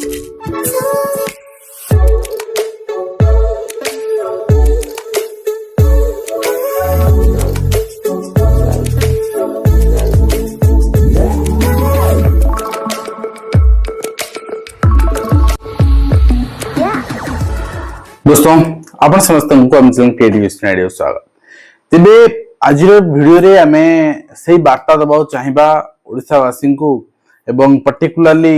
दोस्तों आपण समस्त को स्वागत तेरे आज वीडियो रे आमे सही वार्ता दबा चाहिबा ओडिसावासी को एवं पर्टिकुलरली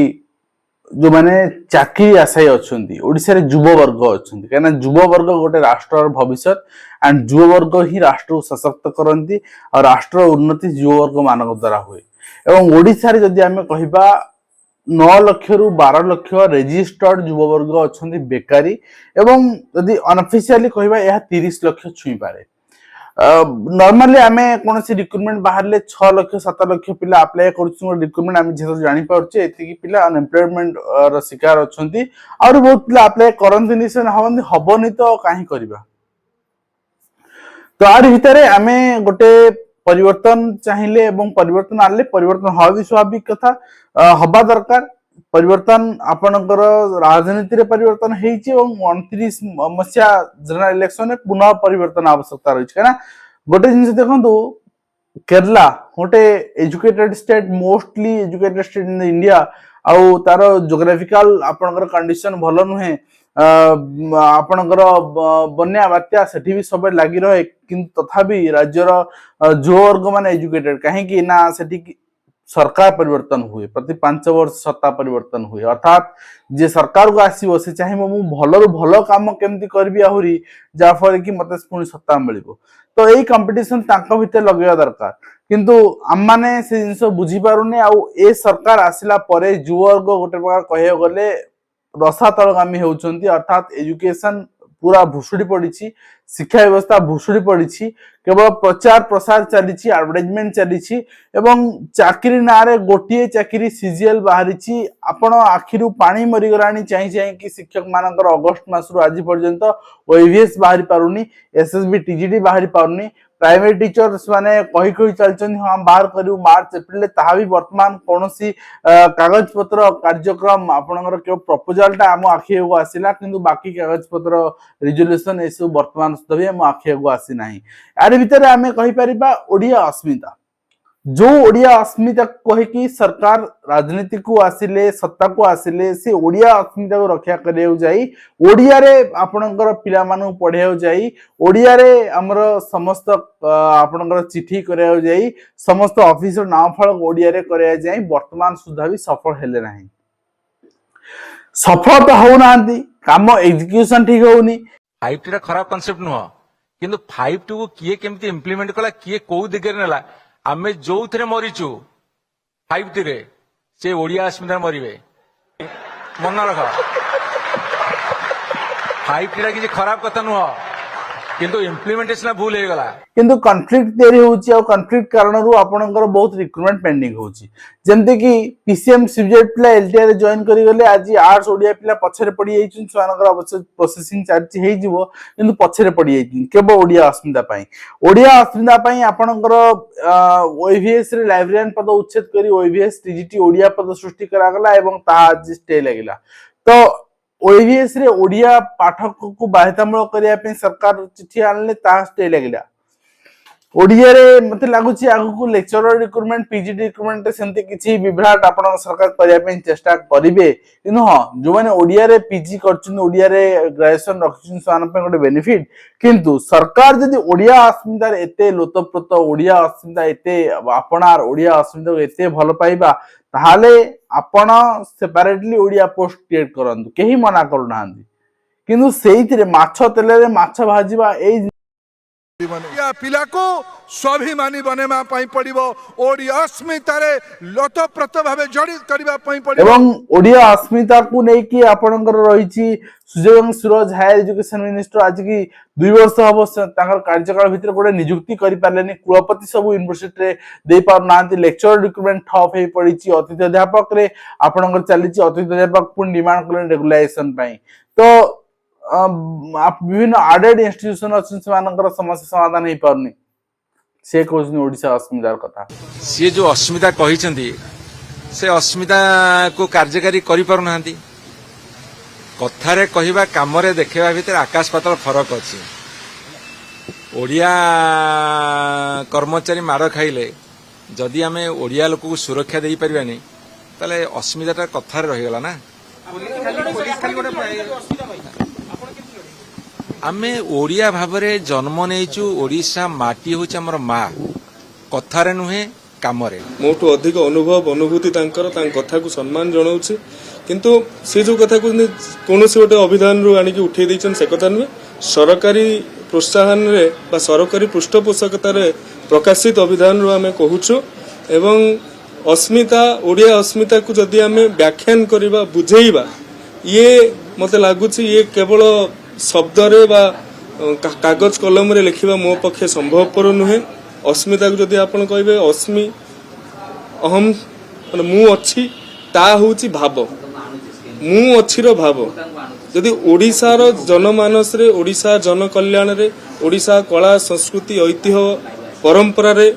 जो माने चाकरी आशायी अच्छी ओडिसा रे युवा वर्ग अच्छी कहीं युवा वर्ग गोटे राष्ट्र भविष्य एंड युवा वर्ग ही राष्ट्र को सशक्त करती और राष्ट्र उन्नति युवा वर्ग मान द्वारा हुए एवं ओडिसा रे जदि आमे कहिबा 9 लाख रु 12 लाख रेजिस्टर्ड युवा वर्ग अच्छा बेकारी एवं यदि अनऑफिशियली कहबा यह 30 लाख छुई पारे। नॉर्मली आमे कोनसी रिक्रूटमेंट बाहर ले 6 लाख 7 लाख पिला अप्लाई करछु रिक्रूटमेंट आमे जेतो जानि पाउछे एति की पिला अनएम्प्लॉयमेंट र शिकार अछंती और बहुत पिला अप्लाई करंतिनी से हबनी तो काहे करबा। तो आर भितरे आमे गोटे परिवर्तन चाहिए एवं परिवर्तन आले परिवर्तन हवा भी स्वाभाविक कथा हवा दरकार परिवर्तन आपनकर राजनीति रे परिवर्तन हेछि एवं 29 मसिया जनरल इलेक्शन में पुनः परिवर्तन आवश्यकता रही है गोटे जिन देखो केरला गोटे educated state mostly educated state in India आउ तार जोग्राफिकल आपनकर कंडीशन भलो नुहे आपनकर बन्या बात्या सेठी भी सब लागि रहे किंतु तथापि राज्यर जो वर्ग माने एजुकेटेड कहीं ना सेठी सरकार परिवर्तन हुए प्रति 5 वर्ष सत्ता परिवर्तन हुए अर्थात जे सरकार को आसीबो से चाहिबो मु भलो रु भलो काम केमती करबी आहुरी जा फर कि मते पुनी सत्ता मिलिबो तो एई कंपटीशन तांको भितर लगेया दरकार किंतु हम माने से जिंस बुझी पारुने आ ए सरकार आसिला परे युवा वर्ग गोटे प्रकार कहियो गले रसातलगामी होउछंती अर्थात एजुकेशन पूरा भुसुड़ी पड़ी शिक्षा व्यवस्था भुसुड़ी पड़ी केवल प्रचार प्रसार चली एडवर्टाइजमेंट चली एवं चाकरी ना रे गोटे चाकरी सीजीएल बाहरी आपण आखिरु पानी मरी गलानी चाहि कि शिक्षक मानकर अगस्त मासरु आज पर्यंत ओईवीएस बाहरी पारुनी एसएसबी टीजीडी बाहरी पारुनी प्राइवेट टीचर्स माने कही चलछन हम बाहर करू मार्च एप्रिल ताहा भी वर्तमान कोनोसी कागज पत्र कार्यक्रम आपनकर के प्रपोजल ता हम आखिए को आसिला किंतु बाकी कागज पत्र रिजोल्यूशन एसु वर्तमान सुधा भी हम आखिए को आसी नाही आरे भीतर आमे कहि परिबा ओडिया अस्मिता जो ओडिया अस्मिता कहे कि सरकार राजनीति को आसिले सत्ता को आसिले से ओडिया अस्मिता को रक्षा करियो जाई ओडिया रे आपनकर पिला मानु पढियो जाई ओडिया रे हमर समस्त आपनकर चिठी करियो जाई समस्त ऑफिसर नाम फल ओडिया रे करियो जाई वर्तमान सुधा भी सफल हेले नाही सफल तो हो नांती काम एग्जीक्यूशन ठीक होउनी 5T रा खराब कांसेप्ट नुह किंतु 5T को किए केमती इंप्लीमेंट कला किए को दिगरे नेला आमे जो थे मरीचु 5T रे से ओडिया अस्मिता मरीबे मन रख 5T रा किसी खराब कथा नुह किंतु इम्प्लीमेंटेशन भूल हो गला किंतु कॉन्फ्लिक्ट तैयारी होची और कॉन्फ्लिक्ट कारणरू आपनकर बहुत रिक्रूटमेंट पेंडिंग होची जेमते कि पीसीएम सब्जेक्ट पिला एलटीआर जॉइन करी गले आज आर्ट्स ओडिया पिला पछरे पड़ी जाइछन सुआनकर अवश्य प्रोसेसिंग चार्ज हे जिवो किंतु पछरे पड़ी जाइछन केबो ओडिया अस्मिता पई आपनकर ओईवीएस रे लाइब्रेरियन पद उच्छेद करी ओईवीएस टीजीटी ओडिया पद सृष्टि करा गला एवं ता आज स्टे लागिला तो ओईवीएस रे ओडिया पाठक को बाध्यतामूलक करिया पे सरकार चिट्ठी आनले ता स्टे लागिला ओडिया रे मते लागुची आगु को लेक्चरर रिक्रूटमेंट पीजीडी रिक्रूटमेंट सेमते किछि विभ्राट आपण सरकार करिया पे चेष्टा करिवे किनु हां जो माने ओडिया रे पीजी करछन ओडिया रे ग्रेजुएशन रखछन सान पे गोटे बेनिफिट किंतु सरकार जदी ओडिया अस्मिता रे एते लोतप्रोत ओडिया अस्मिता एते आपणार ओडिया अस्मिता एते भलो पाइबा ताहाले आपण सेपरेटली ओडिया पोस्ट क्रिएट करंतु केही मना करू नांदी किंतु सेइथिरे माछ तेले रे माछ भाजीबा ए या पिला को स्वाभिमानी बनेमा पई पड़िबो ओडिया अस्मिता रे लोतप्रोत भाबे जड़ित करबा पई पड़िबो एवं ओडिया अस्मिता को नै कि आपनकर रहिछि सुजय सूरज हायर एजुकेशन मिनिस्टर आज की 2 वर्ष हबो तांकर कार्यकाल भितर गोटे नियुक्ति करि पारलेनी कुलपति सब यूनिवर्सिटी रे दे पार नांती लेक्चर रिक्रूटमेंट ठप हे पड़िछि अतिथि अध्यापक रे आपनकर चलिछि अतिथि अध्यापक पुन डिमांड करले रेगुलेशन पई तो विभिन्न आडेड इंस्टीट्यूशन अच्छी समस्या समाधान नहीं पारनी से कहते ओडिशा अस्मितार कथा सी जो अस्मिता कही से अस्मिता को कार्यकारी करि पारु नांती कथारे कहवा कामरे देखा भितर आकाश पाताल फरक अच्छी ओडिया कर्मचारी माड़ खाइले जदि आम ओडिया लोक को सुरक्षा दे पारानी ताले अस्मिताटा कथार रहीगला ना आमे ओडिया भावरे जन्म नेइचु ओडिशा माटी होची हमर मा कथारे नुहे कामरे मोठू अधिक अनुभव अनुभूति तांकर कथा को सम्मान जनाऊँ किंतु से जो कथा को कौन गोटे अभिधान रू आनिक उठे देछन से कथा नुहे सरकारी प्रोत्साहन रे बा सरकारी पृष्ठपोषकतार प्रकाशित अभिधान रू आमे कहूछु एवं अस्मिता ओडिया अस्मिता को जदि आमे व्याख्यान करबा बुझेइबा ये मते लागुछि ये केवल शब्द रे बा कागज कलम रे लिखिबा मो पक्षे संभवपर नुहे अस्मिता को जदि आपण कहबे अस्मि अहम माने मु अछि ता होछि भाव मु अछि रो भाव जदि ओडिसा रो जनमानस रे ओडिसा जन कल्याण रे ओडिसा कला संस्कृति ऐतिह्य परंपरा रे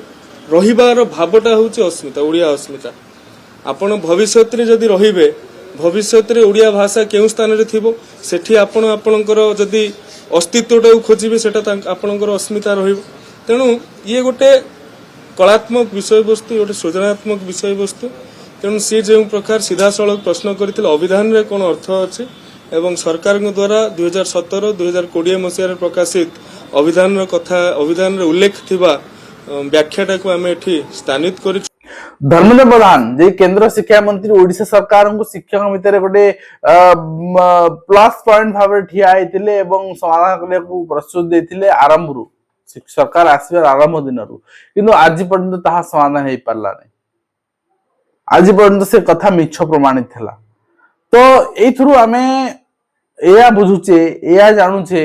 रहिबार भावटा होछि अस्मिता ओडिया अस्मिता आपण भविष्यत रे जदि रहिबे भविष्यत रे ओडिया भाषा केउ स्थान रे थिबो सेठी आपण आपणकर जदि अस्तित्वटा खोजिबे सेटा आपणकर अस्मिता रहिबो तेणु ये गोटे कलात्मक विषय वस्तु गोटे सृजनात्मक विषय वस्तु तेणु सी जो प्रकार सीधा सड़क प्रश्न करथिले अभिधान रे कोन अर्थ अछि एवं सरकार द्वारा 2017-2020 मसीह प्रकाशित अभिधान रो कथा अभिधान रे उल्लेख थिबा व्याख्याटा को आमे एठी स्थानित करि धर्मेन्द्र प्रधान जे केंद्र शिक्षा मंत्री ओडिशा सरकार को शिक्षक भितर गोटे प्लस पॉइंट भाव ठिया होते एवं समाधान करने को प्रस्तुत देते आरंभ रु सरकार आसबार आरंभ दिन रु किंतु आज पर्यंत ताहा समाधान हो पारला नहीं आज पर्यंत से कथा मिछ प्रमाणित थला तो एथुरु आमे एया बुझुचे एया जानुचे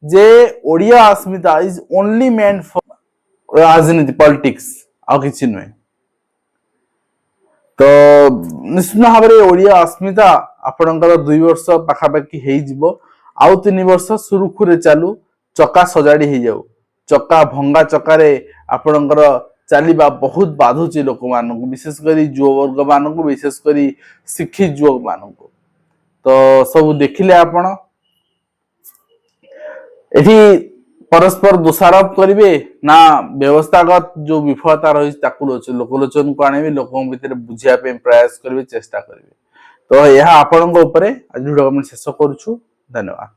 जे ओडिया अस्मिता इज ओनली मेंट फॉर राजनीति पॉलिटिक्स आ किछि नुहे तो निश्चित भाव में ओडिया अस्मिता आपणकर 2 वर्ष पाखापाखि हो आउ 3 वर्ष सुरुखुरे चालू चक्का सजाड़ी हो जाऊ चक्का भंगा चक्कर आपणकर चलवा बहुत बाधुची लोक मान विशेषकर युववर्ग मान विशेषकर शिक्षित युवक मान तो सब देखिले आपण एठी परस्पर दोषारोप करेंगे ना व्यवस्थागत जो विफलता रही लोकलोचन को आने लोक भीतर बुझिया प्रयास करेंगे चेष्टा करेंगे तो यह आपण आज वीडियो शेष करुछु धन्यवाद।